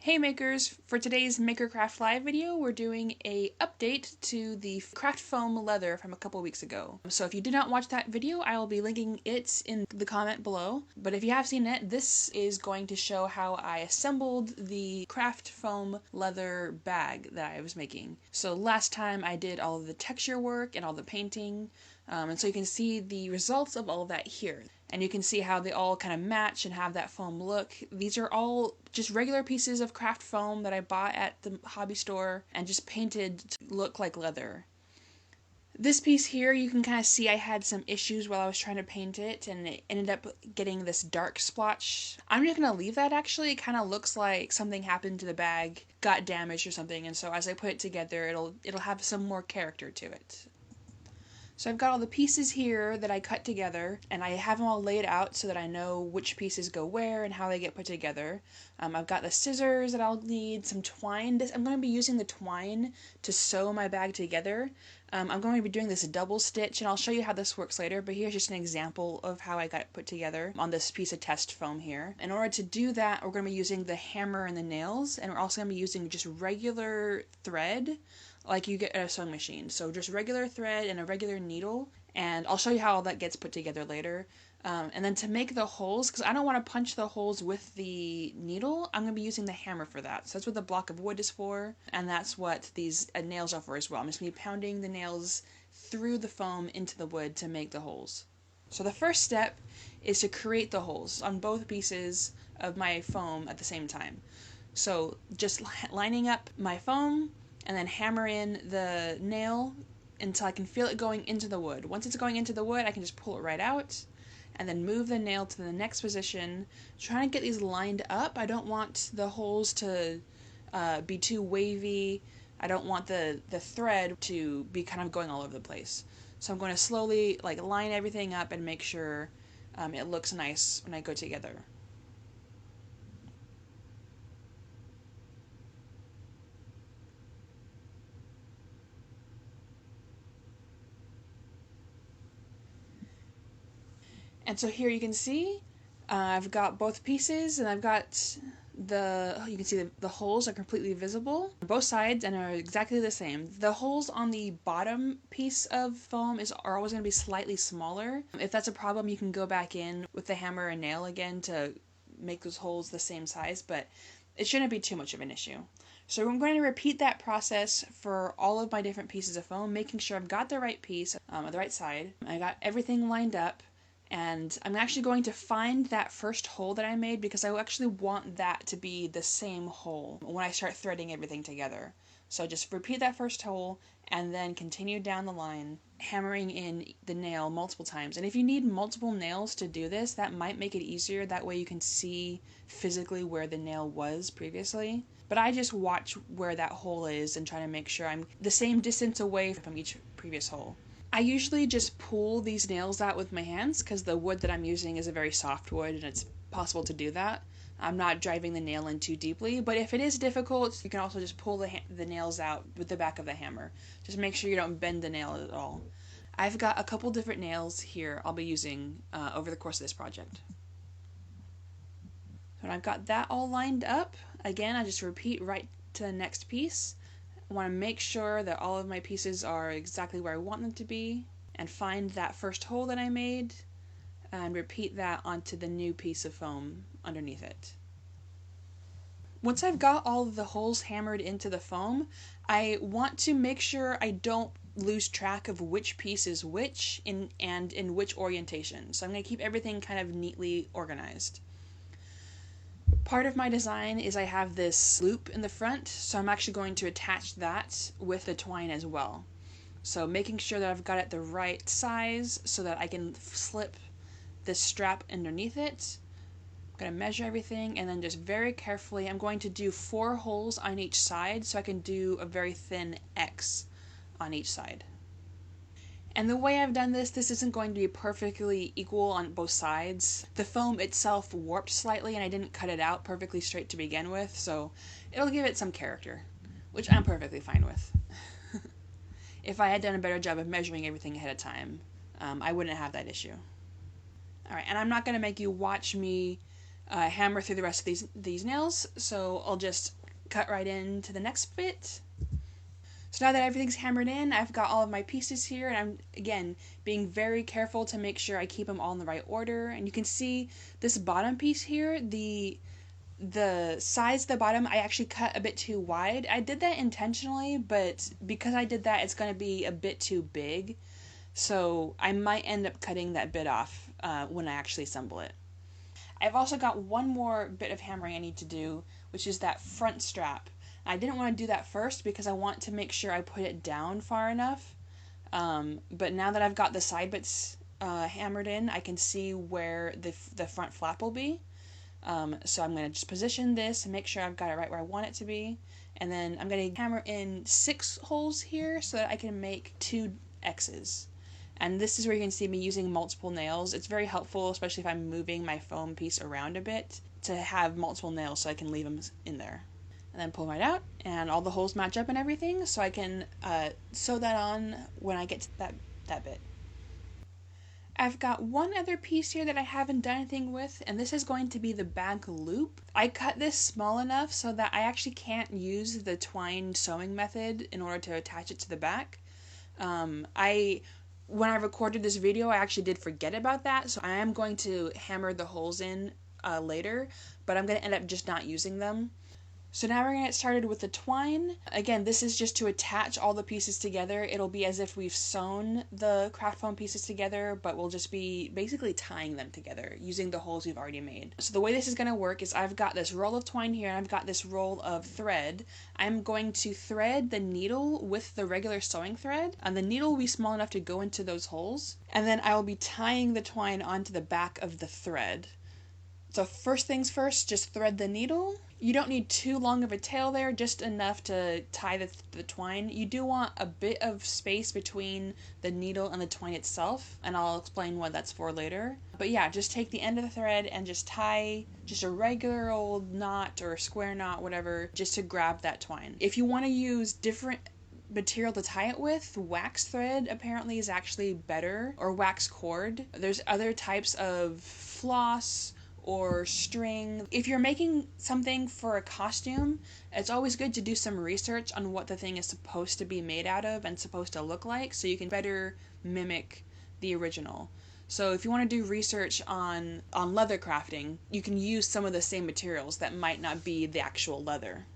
Hey makers! For today's MakerCraft Live video, we're doing a update to the craft foam leather from a couple weeks ago. So if you did not watch that video, I will be linking it in the comment below. But if you have seen it, this is going to show how I assembled the craft foam leather bag that I was making. So last time I did all of the texture work and all the painting, and so you can see the results of all of that here. And you can see how they all kind of match and have that foam look. These are all just regular pieces of craft foam that I bought at the hobby store and just painted to look like leather. This piece here, you can kind of see I had some issues while I was trying to paint it, and it ended up getting this dark splotch. I'm just going to leave that actually. It kind of looks like something happened to the bag, got damaged or something, and so as I put it together, it'll have some more character to it. So I've got all the pieces here that I cut together, and I have them all laid out so that I know which pieces go where and how they get put together. I've got the scissors that I'll need, some twine. I'm going to be using the twine to sew my bag together. I'm going to be doing this double stitch, and I'll show you how this works later, but here's just an example of how I got it put together on this piece of test foam here. In order to do that, we're going to be using the hammer and the nails, and we're also going to be using just regular thread like you get at a sewing machine. So just regular thread and a regular needle, and I'll show you how all that gets put together later. And then to make the holes, because I don't want to punch the holes with the needle, I'm going to be using the hammer for that. So that's what the block of wood is for, and that's what these nails are for as well. I'm just going to be pounding the nails through the foam into the wood to make the holes. So the first step is to create the holes on both pieces of my foam at the same time. So just lining up my foam, and then hammer in the nail until I can feel it going into the wood. Once it's going into the wood, I can just pull it right out, and then move the nail to the next position. Trying to get these lined up. I don't want the holes to be too wavy. I don't want the thread to be kind of going all over the place. So I'm going to slowly line everything up and make sure it looks nice when I go together. And so here you can see I've got both pieces, and I've got you can see the holes are completely visible on both sides and are exactly the same. The holes on the bottom piece of foam are always going to be slightly smaller. If that's a problem, you can go back in with the hammer and nail again to make those holes the same size, but it shouldn't be too much of an issue. So I'm going to repeat that process for all of my different pieces of foam, making sure I've got the right piece on the right side. I got everything lined up. And I'm actually going to find that first hole that I made, because I actually want that to be the same hole when I start threading everything together. So just repeat that first hole and then continue down the line, hammering in the nail multiple times. And if you need multiple nails to do this, that might make it easier. That way you can see physically where the nail was previously. But I just watch where that hole is and try to make sure I'm the same distance away from each previous hole. I usually just pull these nails out with my hands because the wood that I'm using is a very soft wood and it's possible to do that. I'm not driving the nail in too deeply, but if it is difficult, you can also just pull the nails out with the back of the hammer. Just make sure you don't bend the nail at all. I've got a couple different nails here I'll be using over the course of this project. So when I've got that all lined up, again, I just repeat right to the next piece. I want to make sure that all of my pieces are exactly where I want them to be, and find that first hole that I made and repeat that onto the new piece of foam underneath it. Once I've got all of the holes hammered into the foam, I want to make sure I don't lose track of which piece is which and in which orientation. So I'm going to keep everything kind of neatly organized. Part of my design is I have this loop in the front, so I'm actually going to attach that with the twine as well. So making sure that I've got it the right size so that I can slip this strap underneath it. I'm going to measure everything, and then just very carefully I'm going to do 4 holes on each side so I can do a very thin X on each side. And the way I've done this isn't going to be perfectly equal on both sides. The foam itself warped slightly and I didn't cut it out perfectly straight to begin with, so it'll give it some character, which I'm perfectly fine with. If I had done a better job of measuring everything ahead of time, I wouldn't have that issue. Alright, and I'm not going to make you watch me hammer through the rest of these nails. So I'll just cut right into the next bit. So now that everything's hammered in, I've got all of my pieces here, and I'm, again, being very careful to make sure I keep them all in the right order. And you can see this bottom piece here, the size of the bottom, I actually cut a bit too wide. I did that intentionally, but because I did that, it's going to be a bit too big. So I might end up cutting that bit off when I actually assemble it. I've also got one more bit of hammering I need to do, which is that front strap. I didn't want to do that first because I want to make sure I put it down far enough. But now that I've got the side bits hammered in, I can see where the front flap will be. So I'm going to just position this and make sure I've got it right where I want it to be. And then I'm going to hammer in 6 holes here so that I can make 2 X's. And this is where you can see me using multiple nails. It's very helpful, especially if I'm moving my foam piece around a bit, to have multiple nails so I can leave them in there. And then pull right out, and all the holes match up and everything, so I can sew that on when I get to that bit. I've got one other piece here that I haven't done anything with, and this is going to be the back loop. I cut this small enough so that I actually can't use the twine sewing method in order to attach it to the back. When I recorded this video, I actually did forget about that, so I am going to hammer the holes in later, but I'm going to end up just not using them. So now we're going to get started with the twine. Again, this is just to attach all the pieces together. It'll be as if we've sewn the craft foam pieces together, but we'll just be basically tying them together using the holes we've already made. So the way this is going to work is I've got this roll of twine here and I've got this roll of thread. I'm going to thread the needle with the regular sewing thread, and the needle will be small enough to go into those holes. And then I will be tying the twine onto the back of the thread. So first things first, just thread the needle. You don't need too long of a tail there, just enough to tie the twine. You do want a bit of space between the needle and the twine itself, and I'll explain what that's for later. But yeah, just take the end of the thread and just tie just a regular old knot or square knot, whatever, just to grab that twine. If you want to use different material to tie it with, wax thread apparently is actually better, or wax cord. There's other types of floss or string. If you're making something for a costume, it's always good to do some research on what the thing is supposed to be made out of and supposed to look like, so you can better mimic the original. So if you want to do research on leather crafting, you can use some of the same materials that might not be the actual leather.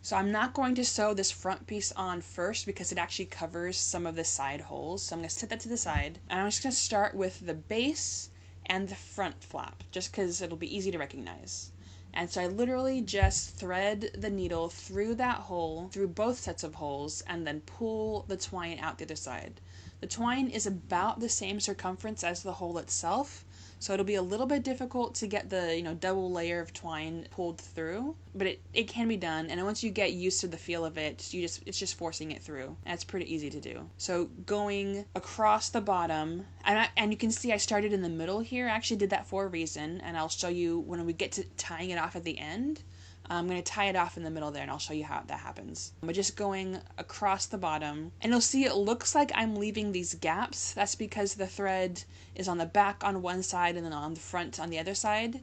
So I'm not going to sew this front piece on first because it actually covers some of the side holes. So I'm going to set that to the side, and I'm just going to start with the base and the front flap, just because it'll be easy to recognize. And so I literally just thread the needle through that hole, through both sets of holes, and then pull the twine out the other side. The twine is about the same circumference as the hole itself, so it'll be a little bit difficult to get the double layer of twine pulled through, but it can be done, and once you get used to the feel of it, it's just forcing it through, and it's pretty easy to do. So going across the bottom, and you can see I started in the middle here. I actually did that for a reason, and I'll show you when we get to tying it off at the end. I'm going to tie it off in the middle there, and I'll show you how that happens. But just going across the bottom, and you'll see it looks like I'm leaving these gaps. That's because the thread is on the back on one side and then on the front on the other side.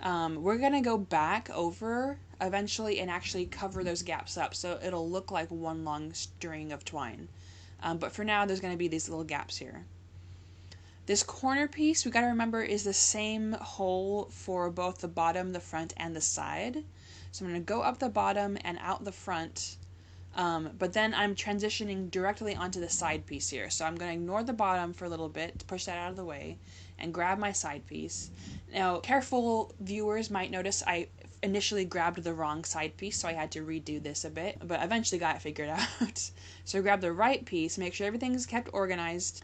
We're going to go back over eventually and actually cover those gaps up, so it'll look like one long string of twine. But for now, there's going to be these little gaps here. This corner piece, we got to remember, is the same hole for both the bottom, the front, and the side. So I'm going to go up the bottom and out the front, but then I'm transitioning directly onto the side piece here. So I'm going to ignore the bottom for a little bit to push that out of the way and grab my side piece. Now, careful viewers might notice I initially grabbed the wrong side piece, so I had to redo this a bit, but eventually got it figured out. So grab the right piece, make sure everything's kept organized.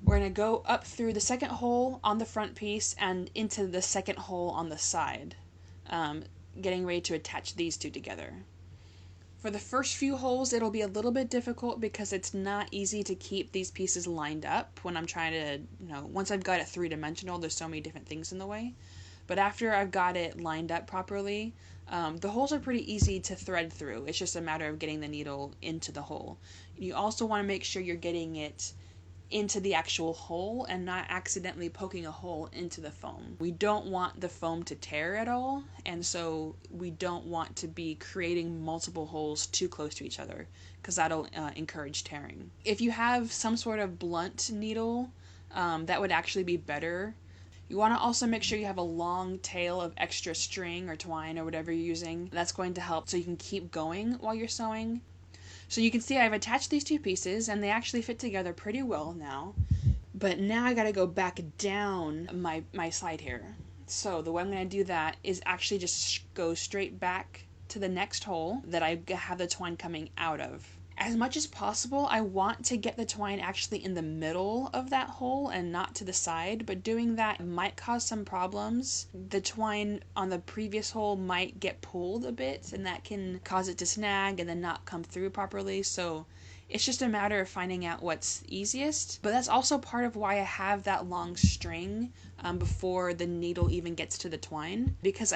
We're going to go up through the second hole on the front piece and into the second hole on the side, getting ready to attach these two together. For the first few holes, it'll be a little bit difficult because it's not easy to keep these pieces lined up when I'm trying to, once I've got it three-dimensional, there's so many different things in the way. But after I've got it lined up properly, the holes are pretty easy to thread through. It's just a matter of getting the needle into the hole. You also want to make sure you're getting it into the actual hole and not accidentally poking a hole into the foam. We don't want the foam to tear at all, and so we don't want to be creating multiple holes too close to each other, because that'll encourage tearing. If you have some sort of blunt needle, that would actually be better. You want to also make sure you have a long tail of extra string or twine or whatever you're using. That's going to help so you can keep going while you're sewing. So you can see I've attached these two pieces and they actually fit together pretty well now. But now I gotta go back down my side here. So the way I'm gonna do that is actually just go straight back to the next hole that I have the twine coming out of. As much as possible, I want to get the twine actually in the middle of that hole and not to the side, but doing that might cause some problems. The twine on the previous hole might get pulled a bit, and that can cause it to snag and then not come through properly, so it's just a matter of finding out what's easiest. But that's also part of why I have that long string before the needle even gets to the twine, because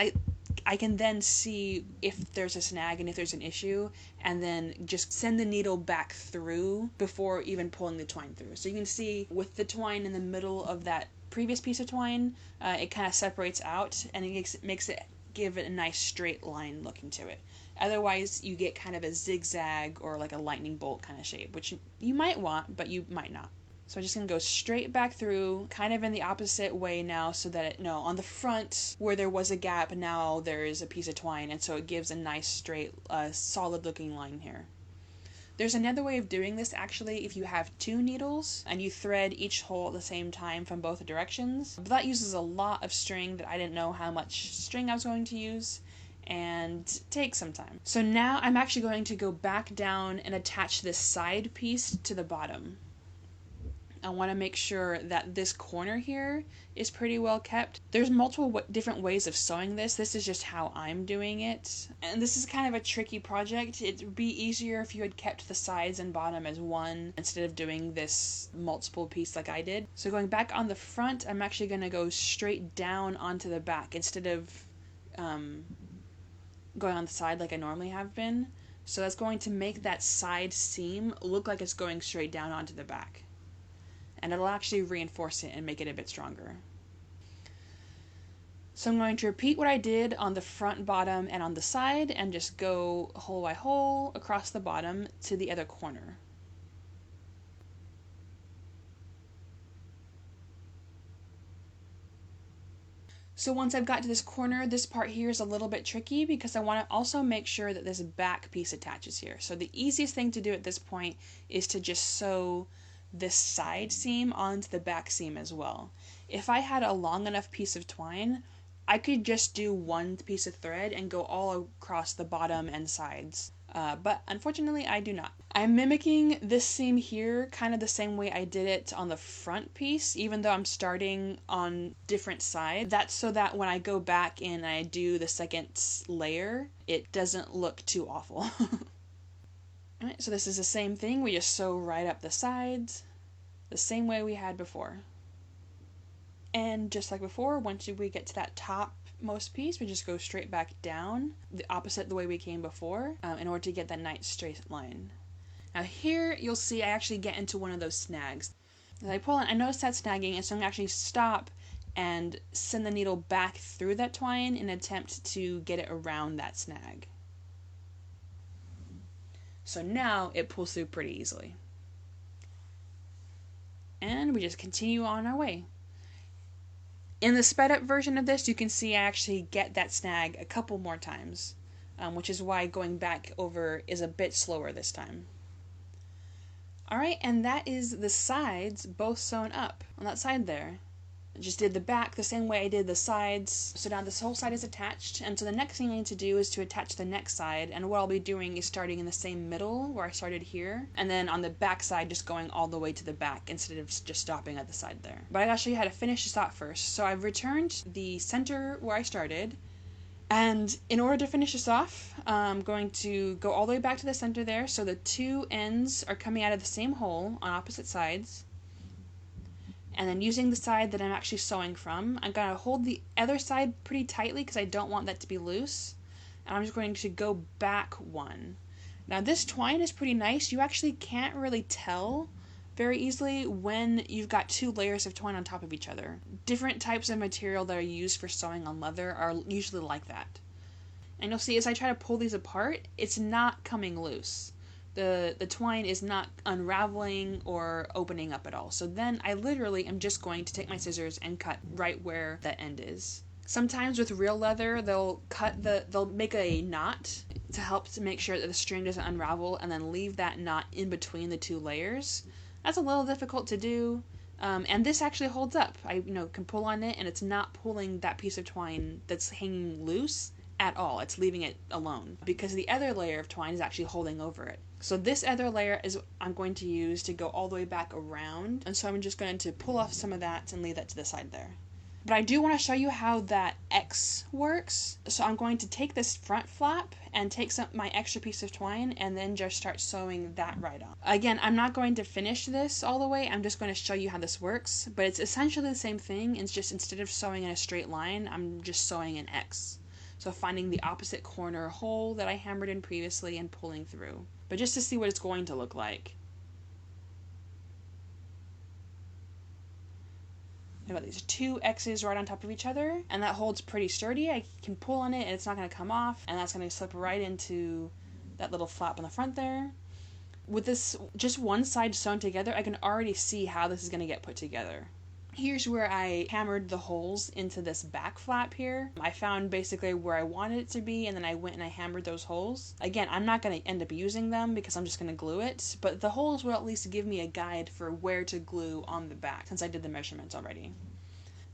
I can then see if there's a snag and if there's an issue, and then just send the needle back through before even pulling the twine through. So you can see with the twine in the middle of that previous piece of twine, it kind of separates out and it makes it give it a nice straight line looking to it. Otherwise, you get kind of a zigzag or like a lightning bolt kind of shape, which you might want, but you might not. So I'm just going to go straight back through, kind of in the opposite way now, so that on the front where there was a gap, now there is a piece of twine, and so it gives a nice straight, solid looking line here. There's another way of doing this actually if you have two needles and you thread each hole at the same time from both directions. But that uses a lot of string that I didn't know how much string I was going to use, and takes some time. So now I'm actually going to go back down and attach this side piece to the bottom. I want to make sure that this corner here is pretty well kept. There's multiple different ways of sewing this. This is just how I'm doing it. And this is kind of a tricky project. It would be easier if you had kept the sides and bottom as one instead of doing this multiple piece like I did. So going back on the front, I'm actually going to go straight down onto the back instead of going on the side like I normally have been. So that's going to make that side seam look like it's going straight down onto the back. And it'll actually reinforce it and make it a bit stronger. So I'm going to repeat what I did on the front, bottom, and on the side, and just go hole by hole across the bottom to the other corner. So once I've got to this corner, this part here is a little bit tricky because I want to also make sure that this back piece attaches here. So the easiest thing to do at this point is to just sew this side seam onto the back seam as well. If I had a long enough piece of twine, I could just do one piece of thread and go all across the bottom and sides. But unfortunately I do not. I'm mimicking this seam here kind of the same way I did it on the front piece, even though I'm starting on different sides. That's so that when I go back and I do the second layer, it doesn't look too awful. Alright, so this is the same thing. We just sew right up the sides, the same way we had before. And just like before, once we get to that topmost piece, we just go straight back down, the opposite the way we came before, in order to get that nice straight line. Now here, you'll see I actually get into one of those snags. As I pull in, I notice that snagging, and so I'm going to actually stop and send the needle back through that twine in an attempt to get it around that snag. So now it pulls through pretty easily. And we just continue on our way. In the sped up version of this, you can see I actually get that snag a couple more times, which is why going back over is a bit slower this time. Alright, and that is the sides both sewn up on that side there. I just did the back the same way I did the sides. So now this whole side is attached, and so the next thing I need to do is to attach the next side, and what I'll be doing is starting in the same middle where I started here, and then on the back side just going all the way to the back instead of just stopping at the side there. But I gotta show you how to finish this off first. So I've returned the center where I started, and in order to finish this off, I'm going to go all the way back to the center there, so the two ends are coming out of the same hole on opposite sides. And then using the side that I'm actually sewing from, I'm going to hold the other side pretty tightly because I don't want that to be loose. And I'm just going to go back one. Now this twine is pretty nice. You actually can't really tell very easily when you've got 2 layers of twine on top of each other. Different types of material that are used for sewing on leather are usually like that. And you'll see as I try to pull these apart, it's not coming loose. The twine is not unraveling or opening up at all. So then I literally am just going to take my scissors and cut right where the end is. Sometimes with real leather, they'll make a knot to help to make sure that the string doesn't unravel and then leave that knot in between the 2 layers. That's a little difficult to do. And this actually holds up. I can pull on it and it's not pulling that piece of twine that's hanging loose at all. It's leaving it alone because the other layer of twine is actually holding over it. So this other layer is I'm going to use to go all the way back around, and so I'm just going to pull off some of that and leave that to the side there. But I do want to show you how that X works. So I'm going to take this front flap and take my extra piece of twine and then just start sewing that right on. Again, I'm not going to finish this all the way. I'm just going to show you how this works, but it's essentially the same thing. It's just instead of sewing in a straight line, I'm just sewing an X. So finding the opposite corner hole that I hammered in previously and pulling through. But just to see what it's going to look like. I've got these 2 X's right on top of each other, and that holds pretty sturdy. I can pull on it and it's not going to come off, and that's going to slip right into that little flap on the front there. With this just one side sewn together, I can already see how this is going to get put together. Here's where I hammered the holes into this back flap here. I found basically where I wanted it to be, and then I went and I hammered those holes. Again, I'm not going to end up using them because I'm just going to glue it, but the holes will at least give me a guide for where to glue on the back since I did the measurements already.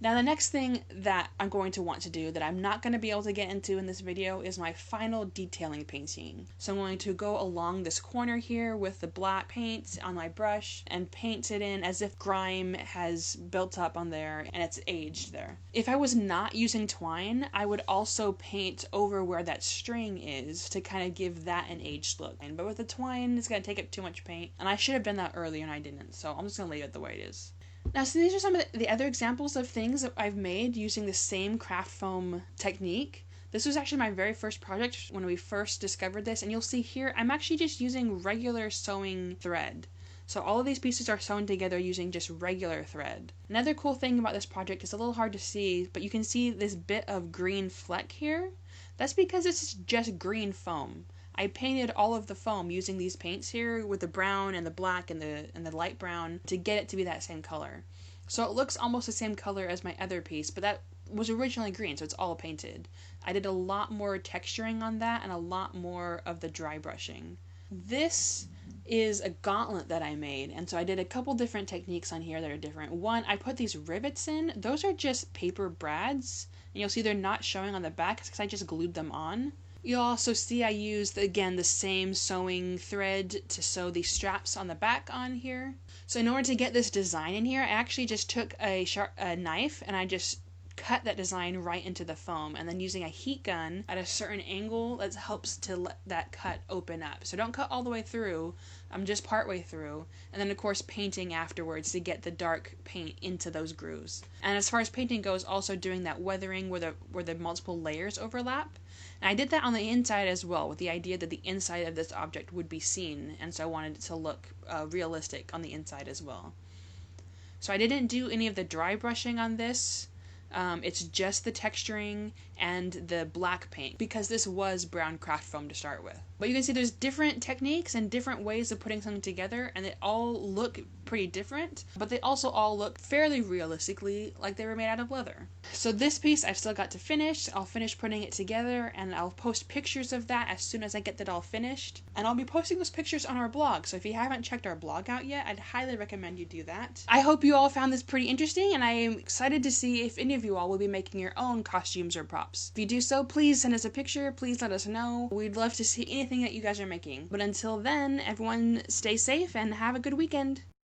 Now the next thing that I'm going to want to do that I'm not going to be able to get into in this video is my final detailing painting. So I'm going to go along this corner here with the black paint on my brush and paint it in as if grime has built up on there and it's aged there. If I was not using twine, I would also paint over where that string is to kind of give that an aged look. But with the twine, it's going to take up too much paint, and I should have done that earlier and I didn't, so I'm just going to leave it the way it is. Now, so these are some of the other examples of things that I've made using the same craft foam technique. This was actually my very first project when we first discovered this, and you'll see here I'm actually just using regular sewing thread. So all of these pieces are sewn together using just regular thread. Another cool thing about this project is a little hard to see, but you can see this bit of green fleck here. That's because this is just green foam. I painted all of the foam using these paints here with the brown and the black and the light brown to get it to be that same color. So it looks almost the same color as my other piece, but that was originally green, so it's all painted. I did a lot more texturing on that and a lot more of the dry brushing. This is a gauntlet that I made, and so I did a couple different techniques on here that are different. One, I put these rivets in. Those are just paper brads, and you'll see they're not showing on the back because I just glued them on. You'll also see I used, again, the same sewing thread to sew the straps on the back on here. So in order to get this design in here, I actually just took a knife and I just cut that design right into the foam, and then using a heat gun at a certain angle that helps to let that cut open up. So don't cut all the way through, I'm just part way through, and then of course painting afterwards to get the dark paint into those grooves. And as far as painting goes, also doing that weathering where the multiple layers overlap. And I did that on the inside as well, with the idea that the inside of this object would be seen, and so I wanted it to look realistic on the inside as well. So I didn't do any of the dry brushing on this. It's just the texturing and the black paint because this was brown craft foam to start with. But you can see there's different techniques and different ways of putting something together, and they all look pretty different, but they also all look fairly realistically like they were made out of leather. So this piece I've still got to finish. I'll finish putting it together, and I'll post pictures of that as soon as I get that all finished. And I'll be posting those pictures on our blog, so if you haven't checked our blog out yet, I'd highly recommend you do that. I hope you all found this pretty interesting, and I am excited to see if any of you all will be making your own costumes or props. If you do so, please send us a picture, please let us know. We'd love to see anything that you guys are making. But until then, everyone stay safe and have a good weekend.